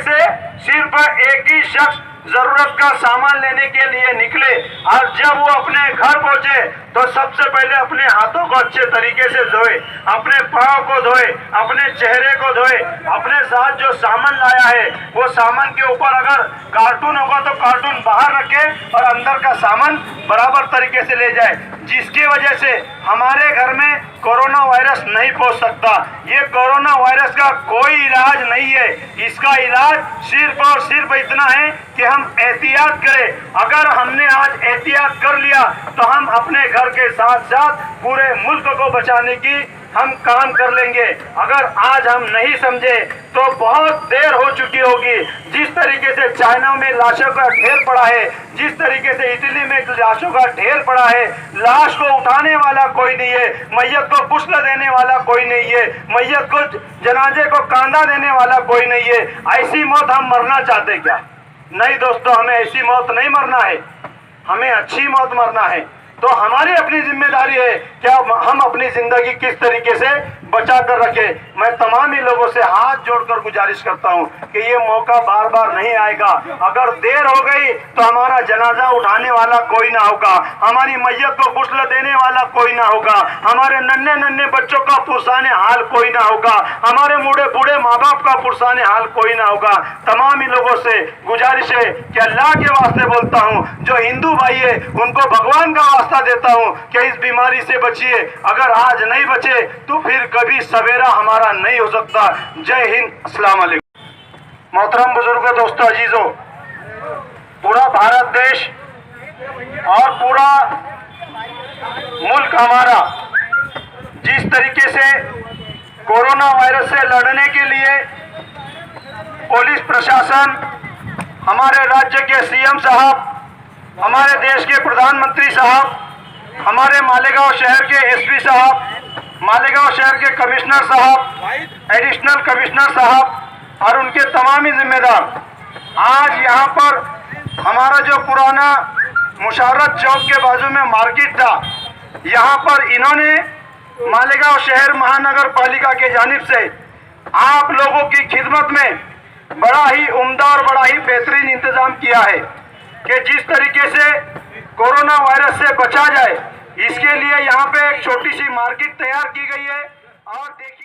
घर से सिर्फ एक ही शख्स जरूरत का सामान लेने के लिए निकले और जब वो अपने घर पहुंचे तो सबसे पहले अपने हाथों को अच्छे तरीके से धोए, अपने पाँव को धोए, अपने चेहरे को धोए, अपने साथ जो सामान लाया है वो सामान के ऊपर अगर कार्टून होगा तो कार्टून बाहर रखे और अंदर का सामान बराबर तरीके से ले जाए, जिसकी वजह से हमारे घर में कोरोना वायरस नहीं पहुंच सकता। ये कोरोना वायरस का कोई इलाज नहीं है, इसका इलाज सिर्फ और सिर्फ इतना है कि हम एहतियात करें। अगर हमने आज एहतियात कर लिया तो हम अपने घर के साथ साथ पूरे मुल्क को बचाने की हम काम कर लेंगे। अगर आज हम नहीं समझे तो बहुत देर हो चुकी होगी। जिस तरीके से चाइना में लाशों का ढेर पड़ा है, जिस तरीके से इटली में लाशों का ढेर पड़ा है, लाश को उठाने वाला कोई नहीं है, मैयत को गुस्ल देने वाला कोई नहीं है, मैयत को जनाजे को कांधा देने वाला कोई नहीं है। ऐसी मौत हम मरना चाहते क्या? नहीं दोस्तों, हमें ऐसी मौत नहीं मरना है, हमें अच्छी मौत मरना है। तो हमारी अपनी जिम्मेदारी है क्या हम अपनी जिंदगी किस तरीके से बचा कर रखें। मैं तमाम ही लोगों से हाथ जोड़कर गुजारिश करता हूं कि ये मौका बार बार नहीं आएगा। अगर देर हो गई तो हमारा जनाजा उठाने वाला कोई ना होगा, हमारी मैयत को गुस्ल देने वाला कोई ना होगा, हमारे नन्हे नन्हे बच्चों का पुरसाने हाल कोई ना होगा, हमारे बूढ़े माँ बाप का पुरसाने हाल कोई ना होगा। तमाम ही लोगों से गुजारिश है कि अल्लाह के वास्ते बोलता हूँ, जो हिंदू भाई है उनको भगवान का वास्ता देता हूँ कि इस बीमारी से बचिए। अगर आज नहीं बचे तो फिर कभी सवेरा हमारा नहीं हो सकता। जय हिंद, अस्सलाम वालेकुम। मोहतरम बुजुर्गों, दोस्तों, अजीजों, पूरा भारत देश और पूरा मुल्क हमारा जिस तरीके से कोरोना वायरस से लड़ने के लिए पुलिस प्रशासन, हमारे राज्य के सीएम साहब, हमारे देश के प्रधानमंत्री साहब, हमारे मालेगांव शहर के एसपी साहब, मालेगांव शहर के कमिश्नर साहब, एडिशनल कमिश्नर साहब और उनके तमाम ही जिम्मेदार आज यहाँ पर हमारा जो पुराना मुशारत चौक के बाजू में मार्केट था, यहाँ पर इन्होंने मालेगांव शहर महानगर पालिका के जानिब से आप लोगों की खिदमत में बड़ा ही उम्दा और बड़ा ही बेहतरीन इंतजाम किया है कि जिस तरीके से कोरोना वायरस से बचा जाए, इसके लिए यहाँ पे एक छोटी सी मार्केट तैयार की गई है। और देखिए